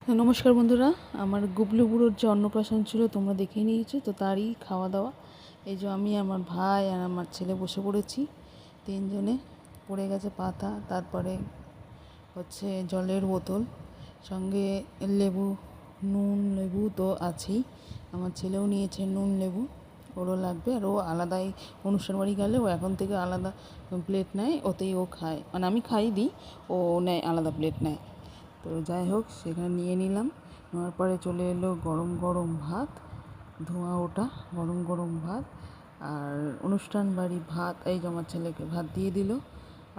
তো নমস্কার বন্ধুরা, আমার গুবলু বুড়োর যে অন্নপ্রাশন ছিল তোমরা দেখেই নিয়েছো, তো তারই খাওয়া দাওয়া। এই যে আমি, আমার ভাই আর আমার ছেলে বসে পড়েছি, তিনজনে। পড়ে গেছে পাতা, তারপরে হচ্ছে জলের বোতল, সঙ্গে লেবু, নুন লেবু তো আছেই। আমার ছেলেও নিয়েছে নুন লেবু, ওরও লাগবে। আর ও আলাদাই অনুষ্ঠান বাড়ি গেলে ও এখন থেকে আলাদা প্লেট নেয়, ওতেই ও খায়। মানে আমি খাই দিই, ও নেয়, আলাদা প্লেট নেয়। তো যাই হোক, সেখানে নিয়ে নিলাম। নেওয়ার পরে চলে এলো গরম গরম ভাত, ধোঁয়া ওঠা গরম গরম ভাত। আর অনুষ্ঠান বাড়ি ভাত, এই যে আমার ছেলেকে ভাত দিয়ে দিল।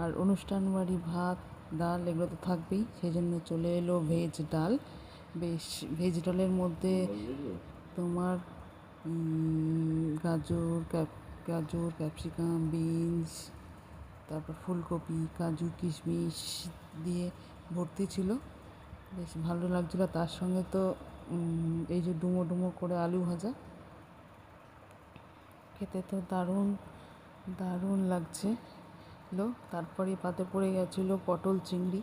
আর অনুষ্ঠান বাড়ি ভাত, ডাল এগুলো তো থাকবেই, সেই জন্য চলে এলো ভেজ ডাল। বেশ, ভেজ ডালের মধ্যে তোমার গাজর, ক্যাপসিকাম, বিনস, তারপর ফুলকপি, কাজু, কিশমিশ দিয়ে ভর্তি ছিল। বেশ ভালো লাগছিলো। তার সঙ্গে তো এই যে ডুমো ডুমো করে আলু ভাজা, খেতে তো দারুণ দারুণ লাগছে লো। তারপরে পাতে পড়ে গেছিলো পটল চিংড়ি,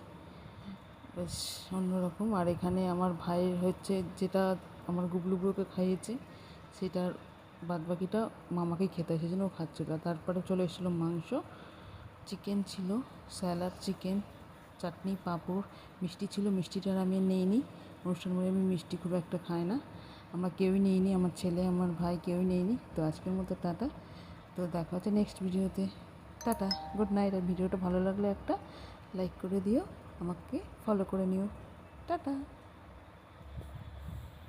বেশ অন্যরকম। আর এখানে আমার ভাইয়ের হচ্ছে, যেটা আমার গুবলু বুড়োকে খাইয়েছে, সেটার বাদবাকিটা মামাকেই খেতে হয়, সেই জন্য ও খাচ্ছিল। তারপরে চলে এসেছিলো মাংস, চিকেন ছিল, স্যালাড, চিকেন, চাটনি, পাঁপড়, মিষ্টি ছিল। মিষ্টিটা আমি নিইনি, অনুষ্ঠান বাড়ি আমি মিষ্টি খুব একটা খাই না, আমরা কেউই নিইনি, আমার ছেলে আমার ভাই কেউই নিইনি। তো আজকের মতো টাটা। তো দেখা হচ্ছে নেক্সট ভিডিওতে। Tata, good night. আর ভিডিওটা ভালো লাগলে একটা লাইক করে দিও, আমাকে ফলো করে নিও। টাটা।